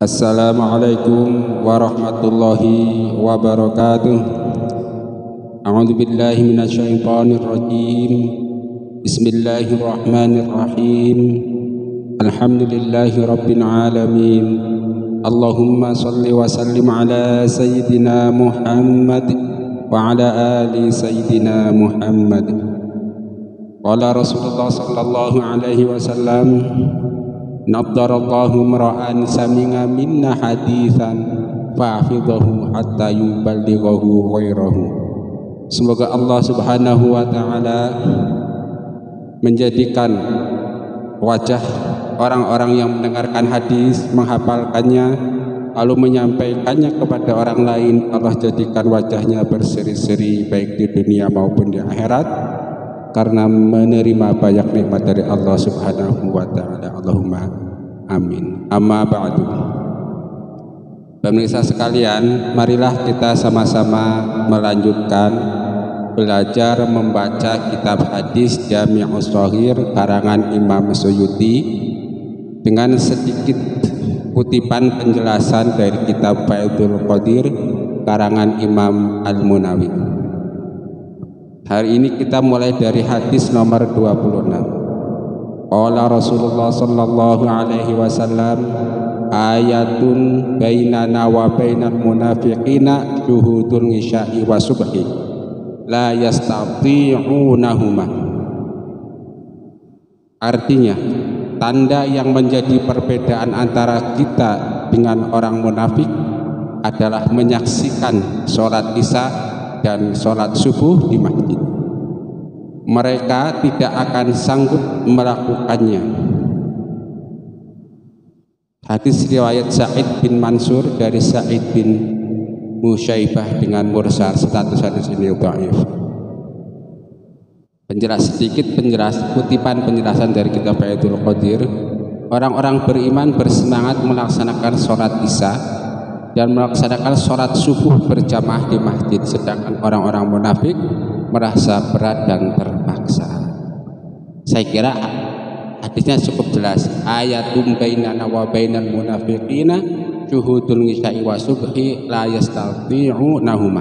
Assalamualaikum warahmatullahi wabarakatuh. A'udzu billahi minasyaitonir rajim. Bismillahirrahmanirrahim. Alhamdulillahi rabbil alamin. Allahumma shalli wa sallim ala sayyidina Muhammad wa ala ali sayyidina Muhammad. Qala Rasulullah sallallahu alaihi wasallam, Naddarallahu mra'an sami'a minna hadithan fa'afidhahu hatta yuballighahu ghairahu. Semoga Allah subhanahu wa ta'ala menjadikan wajah orang-orang yang mendengarkan hadis, menghafalkannya, lalu menyampaikannya kepada orang lain. Allah jadikan wajahnya berseri-seri baik di dunia maupun di akhirat, karena menerima banyak nikmat dari Allah subhanahu wa ta'ala. Allahumma amin. Amma ba'du. Pemirsa sekalian, marilah kita sama-sama melanjutkan belajar membaca kitab hadis Jami'us Shaghir karangan Imam Suyuti dengan sedikit kutipan penjelasan dari kitab Faidul Qadir karangan Imam Al-Munawi. Hari ini kita mulai dari hadis nomor 26. Qala Rasulullah sallallahu alaihi wasallam, ayatun bainana wa bainal munafiqina syuhudul isya'i wa subhi la yastati'unahuma. Artinya, tanda yang menjadi perbedaan antara kita dengan orang munafik adalah menyaksikan sholat isya dan sholat subuh di masjid. Mereka tidak akan sanggup melakukannya. Hadis riwayat Sa'id bin Mansur dari Sa'id bin Musyaibah dengan mursal, status hadis ini dhaif. Kutipan penjelasan dari kitab Faidul Qadir. Orang-orang beriman bersemangat melaksanakan sholat isya dan melaksanakan sholat subuh berjamaah di masjid, sedangkan orang-orang munafik merasa berat dan terpaksa. Saya kira hadisnya cukup jelas. Ayatum bainana wa bainal munafiqina syuhudul isya'i wa subhi la yastati'unahuma.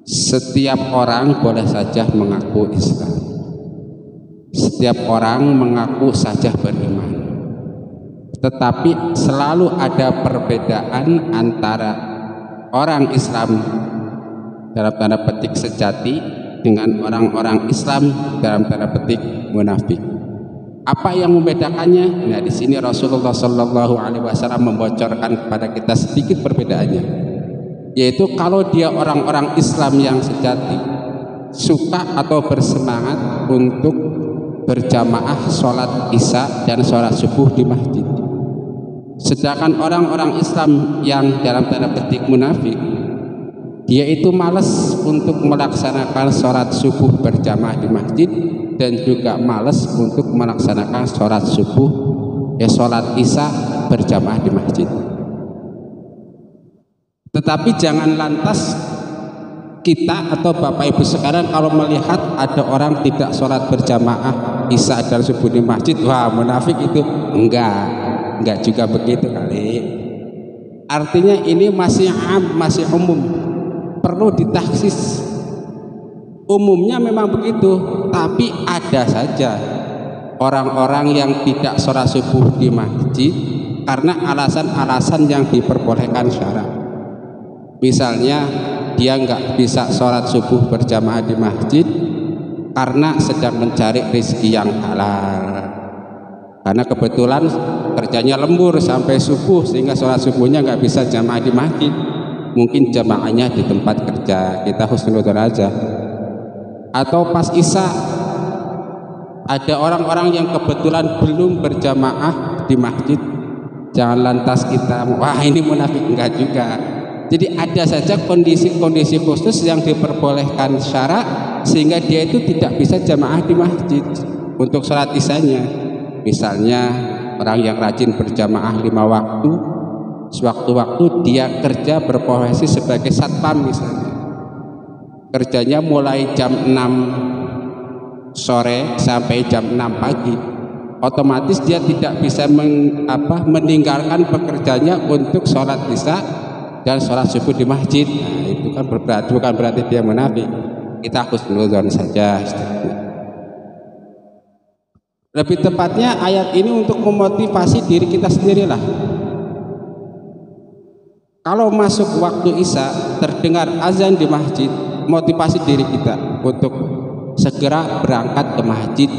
Setiap orang boleh saja mengaku Islam. Setiap orang mengaku saja beriman. Tetapi selalu ada perbedaan antara orang Islam dalam tanda petik sejati dengan orang-orang Islam dalam tanda petik munafik. Apa yang membedakannya? Nah, di sini Rasulullah Shallallahu Alaihi Wasallam membocorkan kepada kita sedikit perbedaannya, yaitu kalau dia orang-orang Islam yang sejati suka atau bersemangat untuk berjamaah sholat isya dan sholat subuh di masjid, sedangkan orang-orang Islam yang dalam tanda petik munafik, dia itu malas untuk melaksanakan sholat subuh berjamaah di masjid dan juga malas untuk melaksanakan sholat subuh sholat isya berjamaah di masjid. Tetapi jangan lantas kita atau Bapak Ibu sekarang kalau melihat ada orang tidak sholat berjamaah isya dan subuh di masjid, wah munafik itu. Enggak juga begitu kali. Artinya ini masih umum, perlu ditaksis. Umumnya memang begitu, tapi ada saja orang-orang yang tidak sholat subuh di masjid karena alasan-alasan yang diperbolehkan syarak. Misalnya dia nggak bisa sholat subuh berjamaah di masjid karena sedang mencari rezeki yang halal, karena kebetulan kerjanya lembur sampai subuh sehingga sholat subuhnya nggak bisa jamaah di masjid. Mungkin jamaahnya di tempat kerja, kita husnudzon aja. Atau pas isya ada orang-orang yang kebetulan belum berjamaah di masjid, jangan lantas kita wah ini munafik, enggak juga. Jadi ada saja kondisi-kondisi khusus yang diperbolehkan syarak sehingga dia itu tidak bisa jamaah di masjid untuk sholat isyanya. Misalnya orang yang rajin berjamaah 5 waktu, sewaktu-waktu dia kerja berprofesi sebagai satpam misalnya, kerjanya mulai jam 6 sore sampai jam 6 pagi. otomatis dia tidak bisa meninggalkan pekerjaannya untuk sholat isya dan sholat subuh di masjid. Nah, itu kan bukan berarti dia munafik. Kita husnuzon saja. Lebih tepatnya ayat ini untuk memotivasi diri kita sendirilah. Kalau masuk waktu isya terdengar azan di masjid, motivasi diri kita untuk segera berangkat ke masjid.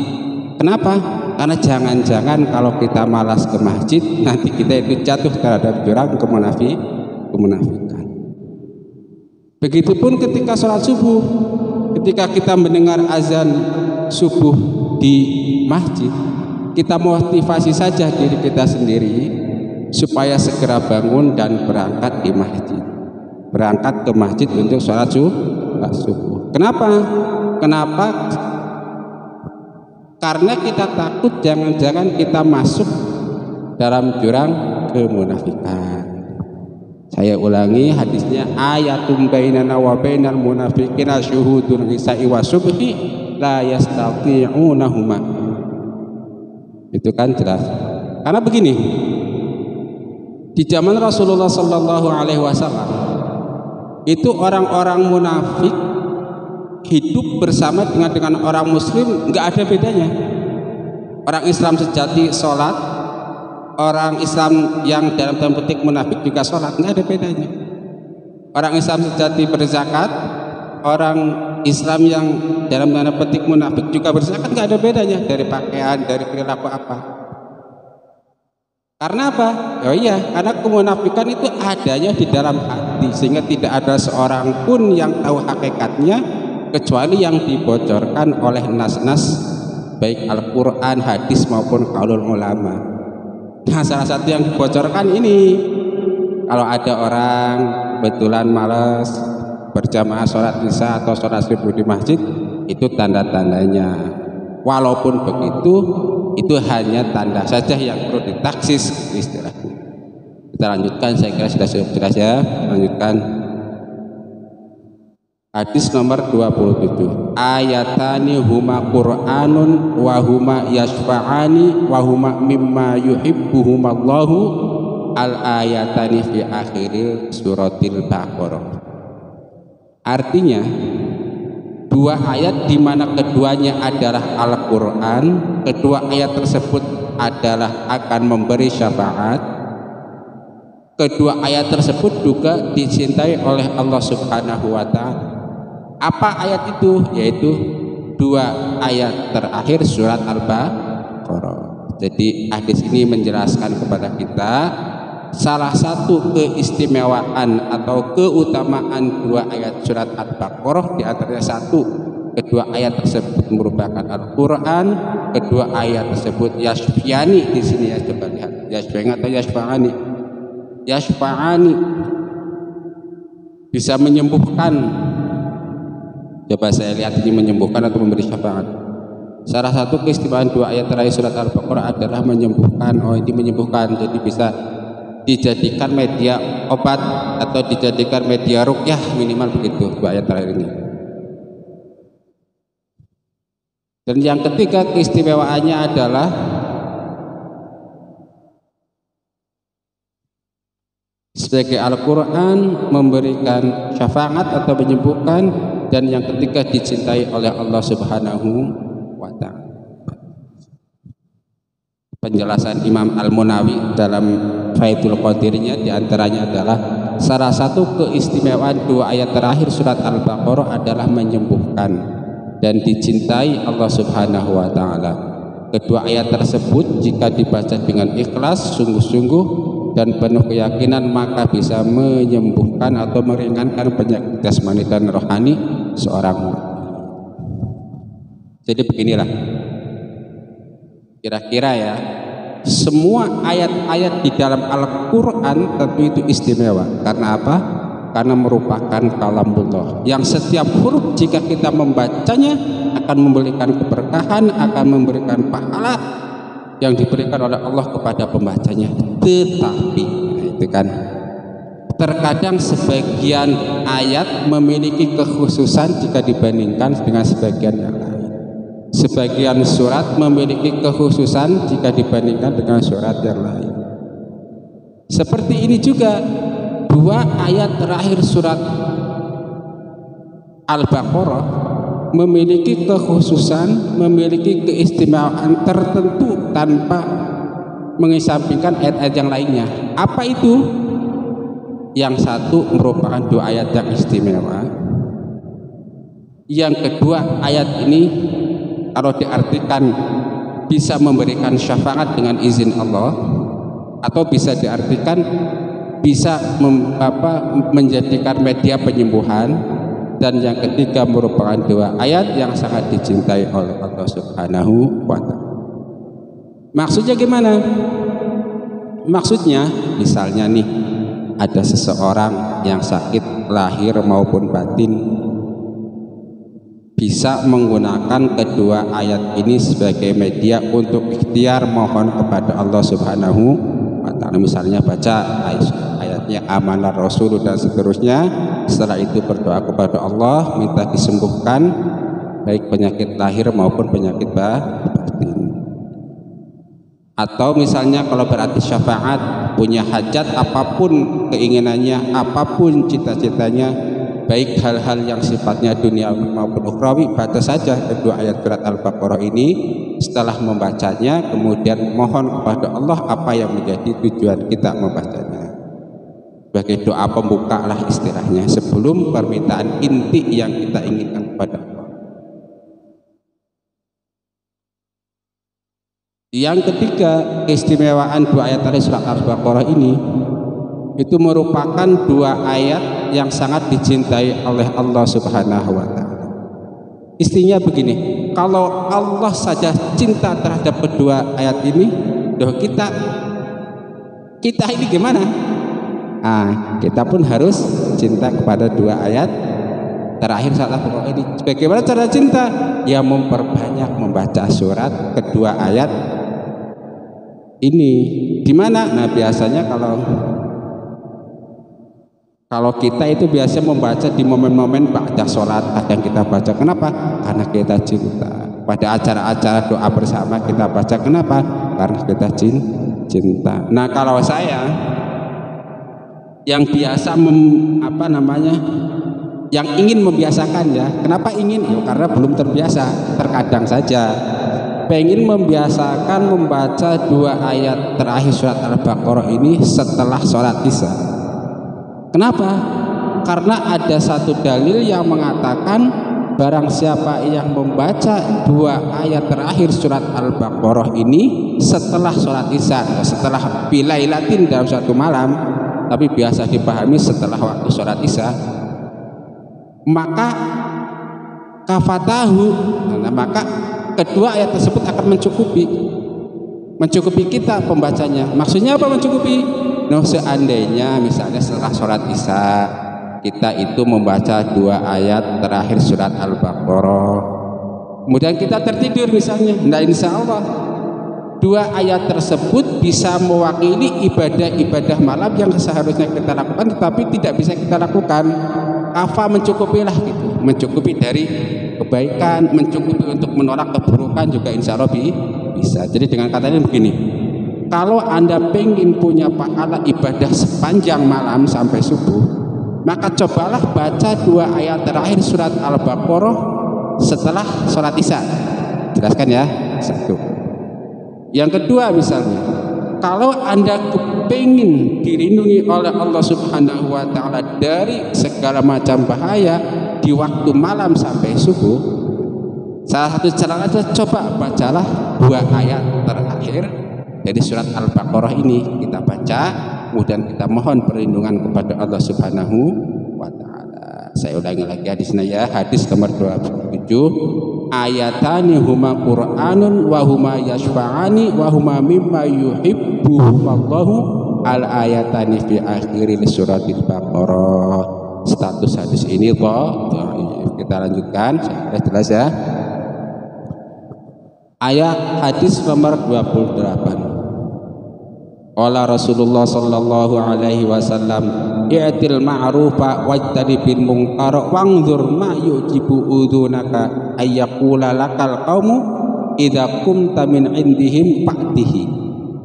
Kenapa? Karena jangan-jangan kalau kita malas ke masjid, nanti kita itu jatuh terhadap jurang kemunafikan. Begitupun ketika sholat subuh, ketika kita mendengar azan subuh di masjid, kita motivasi saja diri kita sendiri supaya segera bangun dan berangkat di masjid, berangkat ke masjid untuk sholat subuh. Kenapa? Karena kita takut jangan-jangan kita masuk dalam jurang kemunafikan. Saya ulangi hadisnya, ayatum bainana wa bainal munafiqina syuhudun isya'i wa subhi la yastati'unahuma. Itu kan jelas. Karena begini, di zaman Rasulullah sallallahu alaihi wasallam itu orang-orang munafik hidup bersama dengan orang muslim, nggak ada bedanya. Orang Islam sejati sholat, orang Islam yang dalam tanda petik munafik juga sholat, nggak ada bedanya. Orang Islam sejati berzakat, orang Islam yang dalam tanda petik munafik juga berzakat, nggak ada bedanya dari pakaian, dari perilaku apa. Karena apa? Oh iya, karena kemunafikan itu adanya di dalam hati, sehingga tidak ada seorang pun yang tahu hakikatnya kecuali yang dibocorkan oleh nas-nas baik Al-Quran, hadis maupun qaulul ulama. Nah, salah satu yang dibocorkan ini, kalau ada orang betulan malas berjamaah sholat isya atau sholat subuh di masjid, itu tanda-tandanya. Walaupun begitu, itu hanya tanda saja yang perlu ditaksis istilahnya. Kita lanjutkan, saya kira sudah cukup jelas ya. Lanjutkan. Hadis nomor 27. Ayatani huma Qur'anun wa huma yashfa'ani wa huma mimma yuhibbuhumallahu al-ayatani fi akhiril suratil Baqarah. Artinya dua ayat di mana keduanya adalah Al-Qur'an, kedua ayat tersebut adalah akan memberi syafaat. Kedua ayat tersebut juga dicintai oleh Allah Subhanahu wa taala. Apa ayat itu? Yaitu dua ayat terakhir surat Al-Baqarah. Jadi hadis ini menjelaskan kepada kita salah satu keistimewaan atau keutamaan dua ayat surat Al-Baqarah, di antaranya satu, kedua ayat tersebut merupakan Al-Quran, kedua ayat tersebut yashfiani. Di sini ya, coba lihat, yashfiani atau yashfa'ani. Yashfa'ani bisa menyembuhkan. Coba saya lihat ini menyembuhkan atau memberi syafaat. Salah satu keistimewaan dua ayat terakhir surat Al-Baqarah adalah menyembuhkan. Oh, ini menyembuhkan, jadi bisa dijadikan media obat atau dijadikan media ruqyah, minimal begitu dua ayat terakhir ini. Dan yang ketiga keistimewaannya adalah sebagai Al-Quran memberikan syafaat atau menyembuhkan, dan yang ketiga dicintai oleh Allah Subhanahu wa ta'ala. Penjelasan Imam Al-Munawi dalam Faidul Qadirnya diantaranya adalah salah satu keistimewaan dua ayat terakhir surat Al-Baqarah adalah menyembuhkan dan dicintai Allah Subhanahu wa ta'ala. Kedua ayat tersebut jika dibaca dengan ikhlas, sungguh-sungguh dan penuh keyakinan, maka bisa menyembuhkan atau meringankan penyakit jasmani dan rohani seorang mukmin. Jadi beginilah kira-kira ya, semua ayat-ayat di dalam Al-Quran tentu itu istimewa. Karena apa? Karena merupakan kalamullah yang setiap huruf jika kita membacanya akan memberikan keberkahan, akan memberikan pahala yang diberikan oleh Allah kepada pembacanya. Tetapi itu kan terkadang sebagian ayat memiliki kekhususan jika dibandingkan dengan sebagian yang lain. sebagian surat memiliki kekhususan jika dibandingkan dengan surat yang lain. Seperti ini juga dua ayat terakhir surat Al-Baqarah memiliki kekhususan, memiliki keistimewaan tertentu tanpa mengesampingkan ayat-ayat yang lainnya. Apa itu? Yang satu merupakan dua ayat yang istimewa. Yang kedua, ayat ini kalau diartikan bisa memberikan syafaat dengan izin Allah, atau bisa diartikan bisa menjadikan media penyembuhan. Dan yang ketiga merupakan dua ayat yang sangat dicintai oleh Allah Subhanahu wa ta'ala. Maksudnya gimana? Maksudnya misalnya nih, ada seseorang yang sakit lahir maupun batin, bisa menggunakan kedua ayat ini sebagai media untuk ikhtiar mohon kepada Allah Subhanahu wa ta'ala. Misalnya baca ayatnya amanar rasul dan seterusnya, setelah itu berdoa kepada Allah minta disembuhkan baik penyakit lahir maupun penyakit batin. Atau misalnya kalau berarti syafaat, punya hajat apapun keinginannya, apapun cita-citanya, baik hal-hal yang sifatnya dunia maupun ukhrawi, baca saja kedua ayat surat Al-Baqarah ini. Setelah membacanya kemudian mohon kepada Allah apa yang menjadi tujuan kita membacanya, sebagai doa pembuka lah istilahnya, sebelum permintaan inti yang kita inginkan kepada Allah. Yang ketiga, keistimewaan dua ayat dari surat Al-Baqarah ini itu merupakan dua ayat yang sangat dicintai oleh Allah Subhanahu wa ta'ala. Istinya begini, kalau Allah saja cinta terhadap kedua ayat ini, kita ini gimana? Kita pun harus cinta kepada dua ayat terakhir surat Al-Baqarah ini. Bagaimana cara cinta? Ya memperbanyak membaca surat kedua ayat ini. Gimana? Nah biasanya kalau kita itu biasa membaca di momen-momen ba'da sholat, kadang kita baca. Kenapa? Karena kita cinta. Pada acara-acara doa bersama kita baca. Kenapa? Karena kita cinta. Nah kalau saya yang biasa yang ingin membiasakan, ya kenapa ingin? Ya karena belum terbiasa. Terkadang saja pengen membiasakan membaca dua ayat terakhir surat Al-Baqarah ini setelah sholat isya. Kenapa? Karena ada satu dalil yang mengatakan barang siapa yang membaca dua ayat terakhir surat Al-Baqarah ini setelah sholat isya, setelah bilailatin dalam satu malam, tapi biasa dipahami setelah waktu sholat isya, maka kafatahu, maka kedua ayat tersebut akan mencukupi kita pembacanya. Maksudnya apa mencukupi? Seandainya misalnya setelah sholat isya kita itu membaca dua ayat terakhir surat Al-Baqarah, kemudian kita tertidur misalnya, nah insya Allah dua ayat tersebut bisa mewakili ibadah-ibadah malam yang seharusnya kita lakukan tetapi tidak bisa kita lakukan. Mencukupilah gitu, mencukupi dari kebaikan, mencukupi untuk menolak keburukan juga insya Allah bisa. Jadi dengan katanya begini, kalau Anda pengen punya pahala ibadah sepanjang malam sampai subuh, maka cobalah baca dua ayat terakhir surat Al-Baqarah setelah sholat isya. Jelaskan ya, satu. Yang kedua misalnya, kalau Anda kepingin dilindungi oleh Allah Subhanahu wa ta'ala dari segala macam bahaya di waktu malam sampai subuh, salah satu cara adalah coba bacalah dua ayat terakhir dari surat Al-Baqarah ini, kita baca, kemudian kita mohon perlindungan kepada Allah Subhanahu wa ta'ala. Saya ulangi lagi hadisnya ya, hadis nomor 27, ayatani huma Qur'anun wa huma yashfa'ani wa huma mimma yuhibbuhumallahu al ayatani fi akhiril suratil Baqarah. Status hadis ini dhaif. Kita lanjutkan, sudah jelas ya. Ayat hadis nomor 28. Qala Rasulullah sallallahu alaihi wasallam, i'til ma'rufa wajtanibil munkar wanzur ma yujibu udunaka ayyaqula lakal qaumu idza kumta min indihim fa'tihi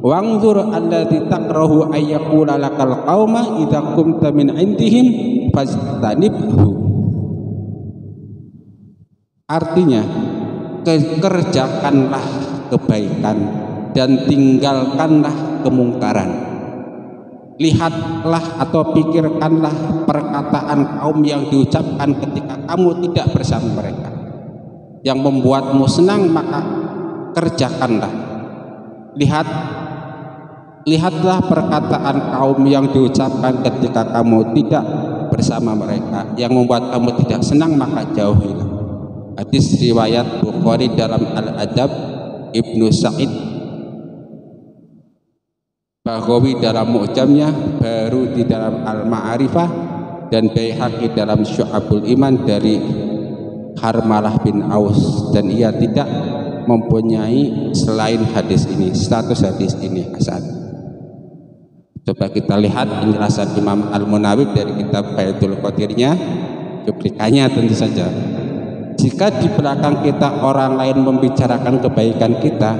wanzur alladzi takrahu ayyaqula lakal qauma idza kumta min indihim fastanibhu. Artinya, kerjakanlah kebaikan dan tinggalkanlah kemungkaran. Lihatlah atau pikirkanlah perkataan kaum yang diucapkan ketika kamu tidak bersama mereka, yang membuatmu senang, maka kerjakanlah. Lihatlah perkataan kaum yang diucapkan ketika kamu tidak bersama mereka, yang membuat kamu tidak senang, maka jauhilah. Hadis riwayat Bukhari dalam Al-Adab, Ibnu Sa'id Baghawi dalam Mu'jamnya, Baru di dalam Al-Ma'arifah, dan Baihaqi dalam Syu'abul Iman dari Harmalah bin Aus, dan ia tidak mempunyai selain hadis ini. Status hadis ini hasan. Coba kita lihat penjelasan Imam Al-Munawi dari kitab Baitul Qadirnya, cuplikannya tentu saja. Jika di belakang kita orang lain membicarakan kebaikan kita,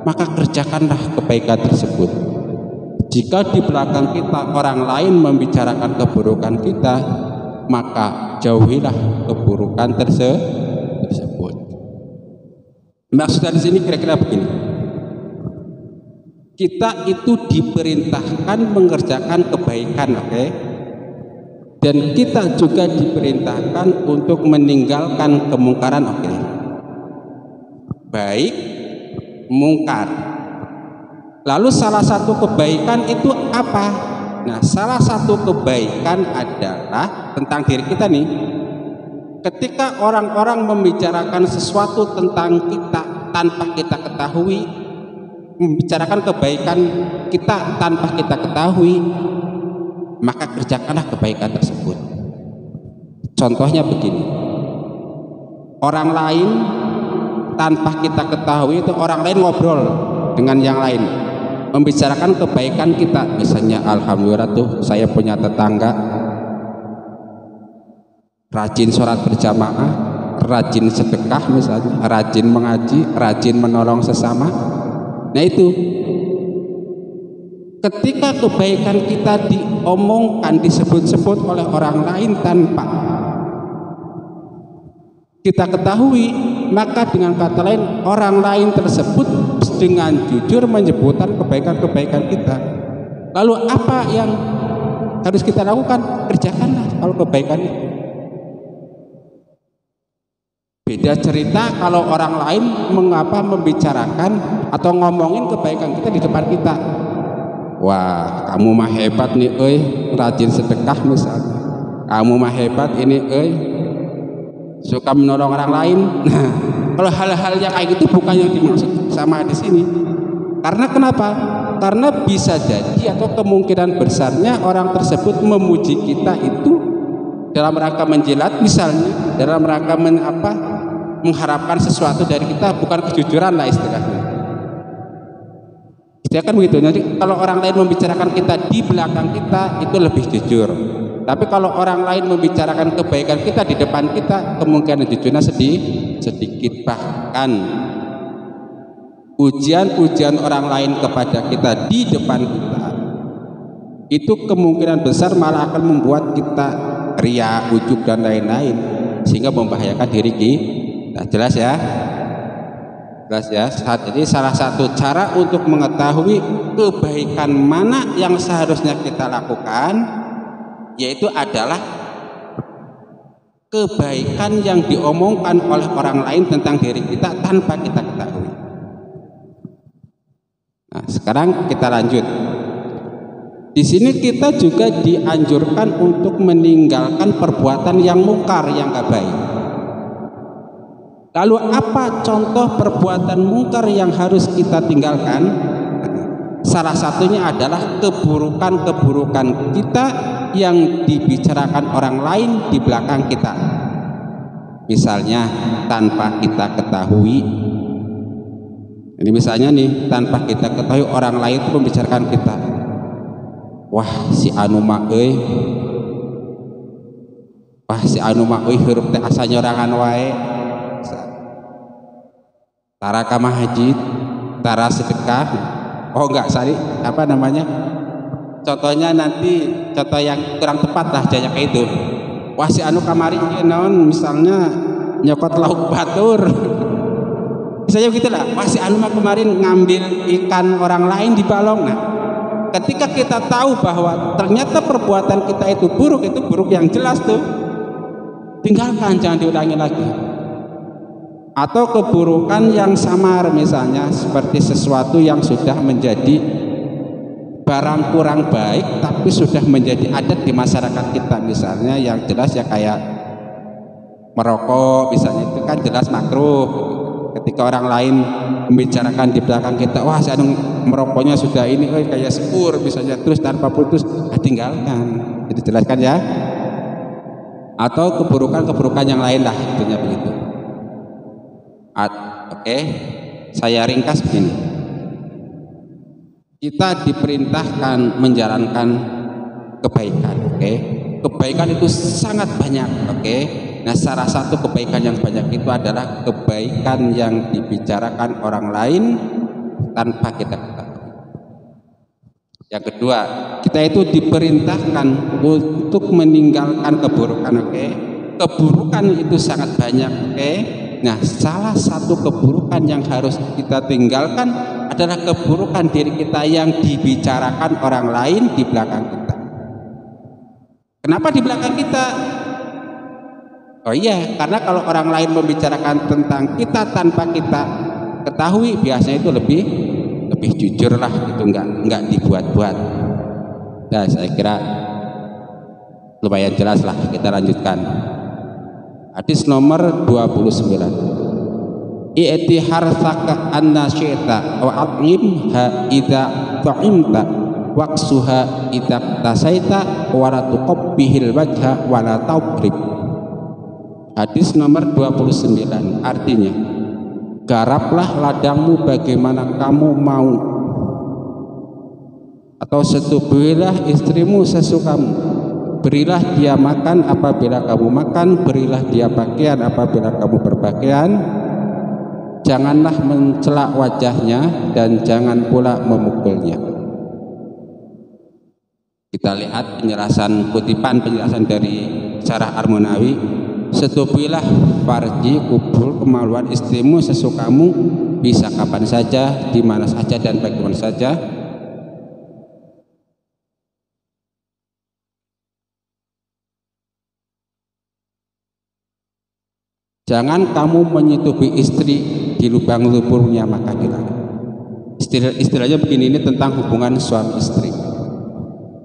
maka kerjakanlah kebaikan tersebut. Jika di belakang kita orang lain membicarakan keburukan kita, maka jauhilah keburukan tersebut. Maksudnya di sini kira-kira begini. Kita itu diperintahkan mengerjakan kebaikan, oke? Dan kita juga diperintahkan untuk meninggalkan kemungkaran, oke? Baik, mungkar. Lalu salah satu kebaikan itu apa? Nah, salah satu kebaikan adalah tentang diri kita nih. Ketika orang-orang membicarakan sesuatu tentang kita tanpa kita ketahui, membicarakan kebaikan kita tanpa kita ketahui, maka kerjakanlah kebaikan tersebut. Contohnya begini, orang lain tanpa kita ketahui itu orang lain ngobrol dengan yang lain, membicarakan kebaikan kita. Misalnya, alhamdulillah tuh saya punya tetangga rajin sholat berjamaah, rajin sedekah misalnya, rajin mengaji, rajin menolong sesama. Nah itu, ketika kebaikan kita diomongkan, disebut-sebut oleh orang lain tanpa kita ketahui, maka dengan kata lain, orang lain tersebut dengan jujur menyebutkan kebaikan-kebaikan kita. Lalu apa yang harus kita lakukan? Kerjakanlah kalau kebaikan itu. Beda cerita kalau orang lain mengapa membicarakan atau ngomongin kebaikan kita di depan kita. Wah, kamu mah hebat nih, rajin sedekah misalnya. Kamu mah hebat ini, suka menolong orang lain. Nah, kalau hal-hal yang kayak gitu bukan yang dimaksud sama di sini. Karena kenapa? Karena bisa jadi atau kemungkinan besarnya orang tersebut memuji kita itu dalam rangka menjilat misalnya, dalam rangka mengharapkan sesuatu dari kita, bukan kejujuran lah istilahnya. Jadi kan begitu. Jadi kalau orang lain membicarakan kita di belakang kita itu lebih jujur. Tapi kalau orang lain membicarakan kebaikan kita di depan kita, kemungkinan jujurnya sedikit. Bahkan pujian-pujian orang lain kepada kita di depan kita itu kemungkinan besar malah akan membuat kita ria, ujub dan lain-lain, sehingga membahayakan diri kita. Jelas ya? Jelas ya? Jadi salah satu cara untuk mengetahui kebaikan mana yang seharusnya kita lakukan, yaitu adalah kebaikan yang diomongkan oleh orang lain tentang diri kita tanpa kita ketahui. Nah, sekarang kita lanjut. Di sini kita juga dianjurkan untuk meninggalkan perbuatan yang mungkar, yang gak baik. Lalu apa contoh perbuatan mungkar yang harus kita tinggalkan? Salah satunya adalah keburukan-keburukan kita yang dibicarakan orang lain di belakang kita. Misalnya tanpa kita ketahui Ini misalnya nih, tanpa kita ketahui orang lain itu membicarakan kita, wah si anu mah hirup teh asa nyorangan wae, tara ka masjid, tara sedekah. Oh enggak, sari apa namanya, contohnya nanti contoh yang kurang tepat lah jaya kayak itu. Wah si anu kamari naon misalnya nyokot lauk batur misalnya begitulah. Wah si anu mah kemarin ngambil ikan orang lain di balong. Nah ketika kita tahu bahwa ternyata perbuatan kita itu buruk yang jelas tuh, tinggalkan, jangan diulangi lagi. Atau keburukan yang samar, misalnya seperti sesuatu yang sudah menjadi barang kurang baik tapi sudah menjadi adat di masyarakat kita, misalnya yang jelas ya kayak merokok misalnya, itu kan jelas makruh. Ketika orang lain membicarakan di belakang kita, wah saya merokoknya sudah ini kayak sepur misalnya, terus tanpa putus, tinggalkan. Jadi jelaskan ya. Atau keburukan yang lain lah, intinya begitu. Oke, saya ringkas begini. Kita diperintahkan menjalankan kebaikan, oke? Kebaikan itu sangat banyak, oke? Nah, salah satu kebaikan yang banyak itu adalah kebaikan yang dibicarakan orang lain tanpa kita ketahui. Yang kedua, kita itu diperintahkan untuk meninggalkan keburukan, oke? Keburukan itu sangat banyak, oke? Nah, salah satu keburukan yang harus kita tinggalkan adalah keburukan diri kita yang dibicarakan orang lain di belakang kita. Kenapa di belakang kita? Oh iya, karena kalau orang lain membicarakan tentang kita tanpa kita ketahui, biasanya itu lebih jujur lah, itu enggak dibuat-buat. Nah, saya kira lumayan jelas lah, kita lanjutkan. Hadis nomor 29. I'ti harsaka anna syi'ta wa at'imha idza ta'imta waqsuha idza tasaita wa la tuqabbihil wajha wa la tawrib. Hadis nomor 29, artinya garaplah ladangmu bagaimana kamu mau, atau setubuhilah istrimu sesukamu, berilah dia makan apabila kamu makan, berilah dia pakaian apabila kamu berpakaian, janganlah mencela wajahnya dan jangan pula memukulnya. Kita lihat penjelasan dari Syarah Ar-Munawi. Setubilah farji, kubur, kemaluan istrimu sesukamu, bisa kapan saja, di mana saja dan bagaimana saja. Jangan kamu menyetubi istri di lubang luburnya, maka dilarang. Istilahnya begini, ini tentang hubungan suami istri.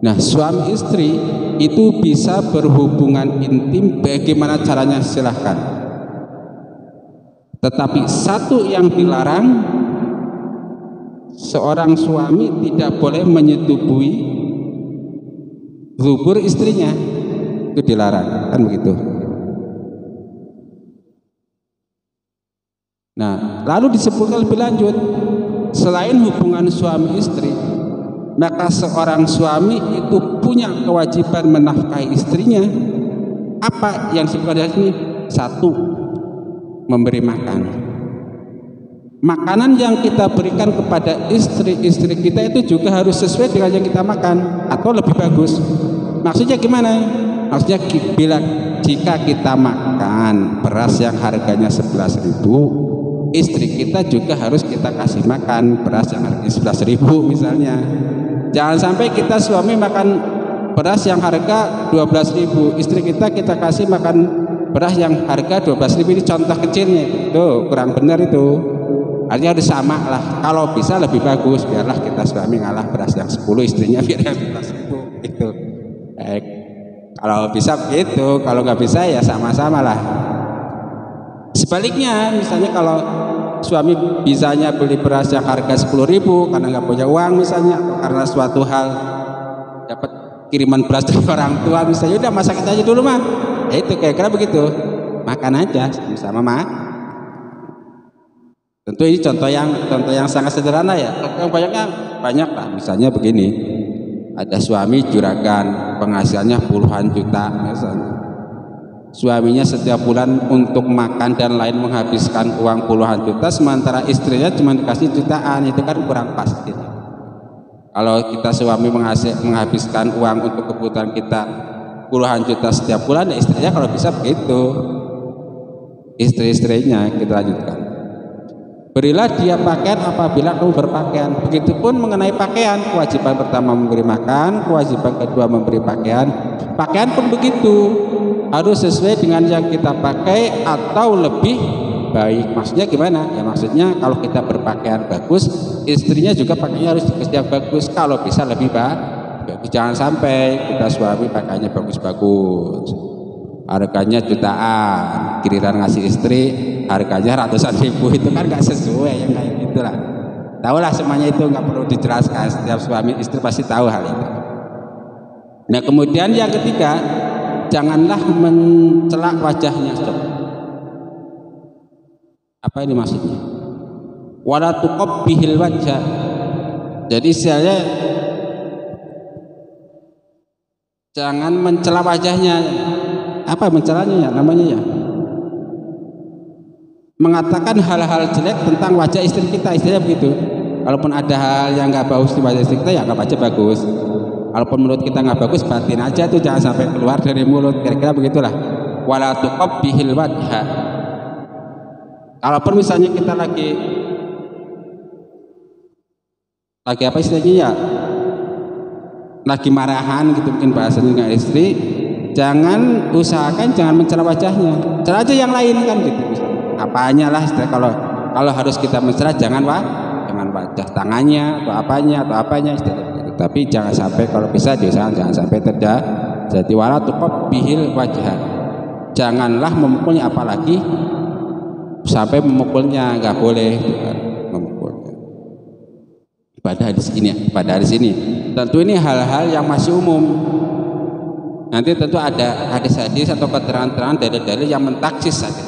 Nah, suami istri itu bisa berhubungan intim, bagaimana caranya silahkan. Tetapi satu yang dilarang, seorang suami tidak boleh menyetubui lubur istrinya, itu dilarang, kan begitu. Nah, lalu disebutkan lebih lanjut, selain hubungan suami istri, maka seorang suami itu punya kewajiban menafkahi istrinya. Apa yang disebutkan di sini? Satu, memberi makan. Makanan yang kita berikan kepada istri-istri kita itu juga harus sesuai dengan yang kita makan, atau lebih bagus. Maksudnya gimana? Maksudnya jika kita makan beras yang harganya 11.000, istri kita juga harus kita kasih makan beras yang harganya 11.000 misalnya. Jangan sampai kita suami makan beras yang harga 12.000, istri kita kasih makan beras yang harga 12.000. Ini contoh kecilnya, tuh kurang benar itu. Artinya harus sama lah. Kalau bisa lebih bagus, biarlah kita suami ngalah beras yang 10, istrinya biar yang 11.000 itu. Kalau bisa begitu, kalau nggak bisa ya sama-sama lah. Sebaliknya, misalnya kalau suami bisanya beli beras yang harga 10.000 karena nggak punya uang misalnya, atau karena suatu hal dapat kiriman beras dari orang tua misalnya, udah masak aja dulu mah, ya itu kira-kira begitu, makan aja sama-sama Tentu ini contoh yang sangat sederhana ya. Yang banyaknya banyak lah. Misalnya begini, ada suami juragan, penghasilannya puluhan juta misalnya. Suaminya setiap bulan untuk makan dan lain menghabiskan uang puluhan juta, sementara istrinya cuma dikasih jutaan, itu kan kurang pas gitu. Kalau kita suami menghabiskan uang untuk kebutuhan kita puluhan juta setiap bulan, ya istrinya kalau bisa begitu. Istri-istrinya kita lanjutkan. Berilah dia pakaian apabila kamu berpakaian. Begitupun mengenai pakaian, kewajiban pertama memberi makan, kewajiban kedua memberi pakaian. Pakaian pun begitu, harus sesuai dengan yang kita pakai atau lebih baik. Maksudnya gimana? Ya maksudnya kalau kita berpakaian bagus, istrinya juga pakaiannya harus yang bagus. Kalau bisa lebih bagus. Jangan sampai kita suami pakaiannya bagus-bagus, harganya jutaan, giliran ngasih istri harganya ratusan ribu, itu kan nggak sesuai yang kayak gitulah. Tahulah semuanya itu, nggak perlu dijelaskan, setiap suami istri pasti tahu hal itu. Nah kemudian yang ketiga, janganlah mencela wajahnya. Apa ini maksudnya? Wala tuqabbihil wajha. Jadi istilahnya jangan mencela wajahnya. Apa mencelanya ya namanya ya? Mengatakan hal-hal jelek tentang wajah istri kita, istilahnya begitu. Kalaupun ada hal yang nggak bagus di wajah istri kita, ya nggak baca bagus. Kalaupun menurut kita nggak bagus, batin aja tuh, jangan sampai keluar dari mulut. Kira-kira begitulah. Wala tuqabbihil wajha. Kalaupun misalnya kita lagi apa istilahnya ya? Lagi marahan gitu mungkin bahasanya dengan istri, usahakan jangan mencela wajahnya, cela aja yang lain kan gitu. Apanya lah, kalau harus kita mencela jangan wajah, tangannya atau apanya gitu. Tapi jangan sampai, kalau bisa diusahakan jangan sampai terjadi wala tuqabbihil wajha. Janganlah memukulnya, apalagi sampai memukulnya, nggak boleh memukulnya. Pada hadis ini tentu ini hal-hal yang masih umum. Nanti tentu ada hadis-hadis atau keterangan-keterangan dalil-dalil yang mentaksis saja.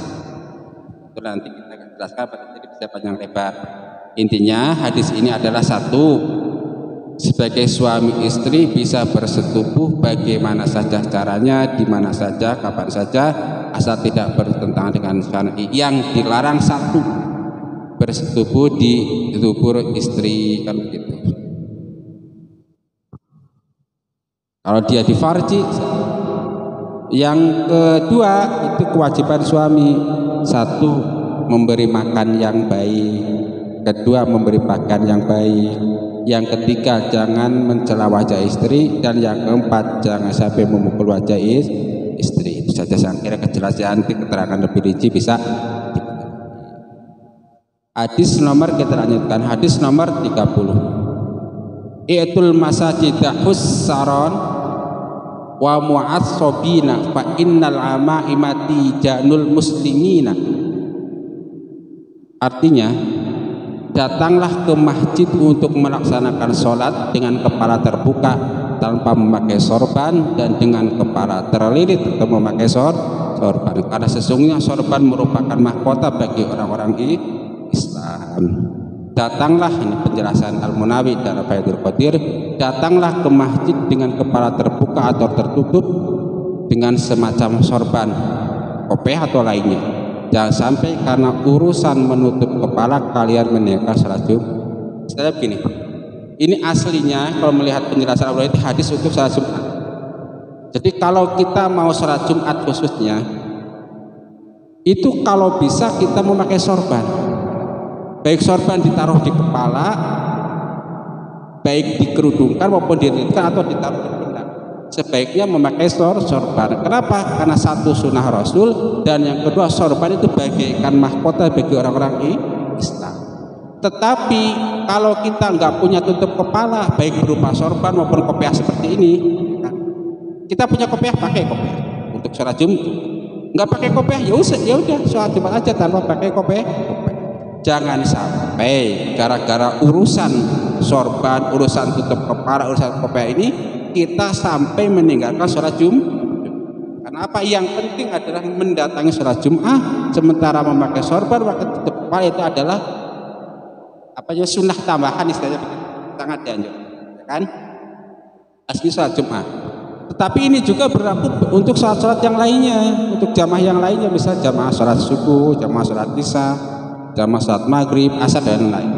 Itu nanti kita akan jelaskan, jadi bisa panjang lebar. Intinya hadis ini adalah satu, sebagai suami istri bisa bersetubuh bagaimana saja caranya, di mana saja, kapan saja, asal tidak bertentangan dengan syar'i. Yang dilarang satu, bersetubuh di dubur istri, kan begitu. Kalau dia di farji. Yang kedua itu kewajiban suami, satu memberi makan yang baik, kedua memberi pakaian yang baik, yang ketiga jangan mencela wajah istri, dan yang keempat jangan sampai memukul wajah istri. Itu saja saya kira kejelasan, keterangan lebih rinci bisa. Hadis nomor, kita lanjutkan, hadis nomor 30. I'tul masajida hussaron wa mu'assobina fa innal amaimati janul muslimina. Artinya, datanglah ke masjid untuk melaksanakan sholat dengan kepala terbuka tanpa memakai sorban, dan dengan kepala terlilit atau memakai sorban, karena sesungguhnya sorban merupakan mahkota bagi orang-orang Islam. Datanglah, ini penjelasan Al-Munawi dalam Faidul Qadir, datanglah ke masjid dengan kepala terbuka atau tertutup dengan semacam sorban, kopeh atau lainnya. Jangan sampai karena urusan menutup kepala kalian meninggalkan salat Jumat. Saya begini, ini aslinya kalau melihat penjelasan Allah itu hadis untuk salat Jumat. Jadi kalau kita mau salat Jumat khususnya, itu kalau bisa kita memakai sorban. Baik sorban ditaruh di kepala, baik dikerudungkan maupun dililitkan atau ditaruh di pundak. Sebaiknya memakai sorban. Kenapa? Karena satu sunnah Rasul, dan yang kedua sorban itu bagaikan mahkota bagi orang-orang Islam. Tetapi kalau kita nggak punya tutup kepala, baik berupa sorban maupun kopiah seperti ini, kita punya kopiah, pakai kopiah untuk sholat Jumat. Nggak pakai kopiah, ya udah sholat Jumat aja tanpa pakai kopiah. Jangan sampai gara-gara urusan sorban, urusan tutup kepala, urusan kopiah ini kita sampai meninggalkan sholat Jumat. Karena apa? Yang penting adalah mendatangi sholat Jumat, sementara memakai sorban, memakai tutup kepala itu adalah apanya sunnah tambahan istilahnya begitu, sangat dianjurkan, ya kan? Asli sholat Jumat. Tetapi ini juga berlaku untuk sholat-sholat yang lainnya, untuk jamaah yang lainnya, misalnya jamaah sholat subuh, jamaah sholat isya, jamaah sholat maghrib, asar dan lain.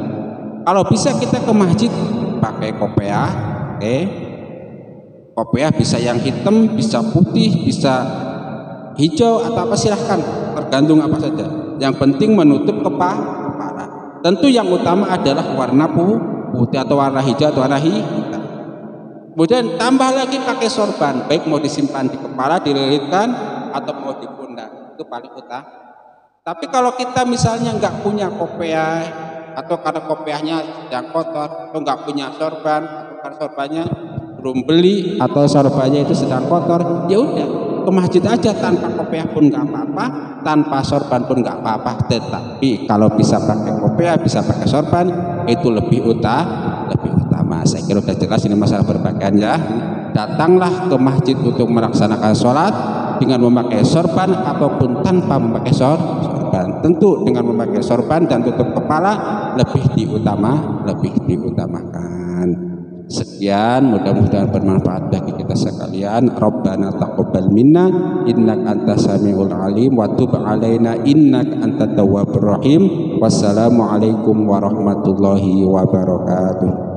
Kalau bisa kita ke masjid pakai kopiah, oke? Kopiah bisa yang hitam, bisa putih, bisa hijau atau apa silahkan, tergantung apa saja. Yang penting menutup kepala. Tentu yang utama adalah warna putih atau warna hijau atau warna hitam. Kemudian tambah lagi pakai sorban, baik mau disimpan di kepala, dililitkan, atau mau di pundak, itu paling utama. Tapi kalau kita misalnya nggak punya kopiah, atau karena kopiahnya sedang kotor, atau nggak punya sorban, atau karena sorbannya belum beli, atau sorbannya itu sedang kotor, ya udah ke masjid aja tanpa kopiah pun nggak apa-apa, tanpa sorban pun nggak apa-apa. Tetapi kalau bisa pakai kopiah, bisa pakai sorban, itu lebih utama. Saya kira sudah jelas ini masalah berpakaian ya. Datanglah ke masjid untuk melaksanakan sholat dengan memakai sorban ataupun tanpa memakai sorban. Tentu dengan memakai sorban dan tutup kepala lebih diutamakan. Sekian, mudah-mudahan bermanfaat bagi kita sekalian. Rabbana taqabbal minna innaka antas samiul alim wa tub alaina innaka antat tawwabur rahim. Wassalamualaikum warahmatullahi wabarakatuh.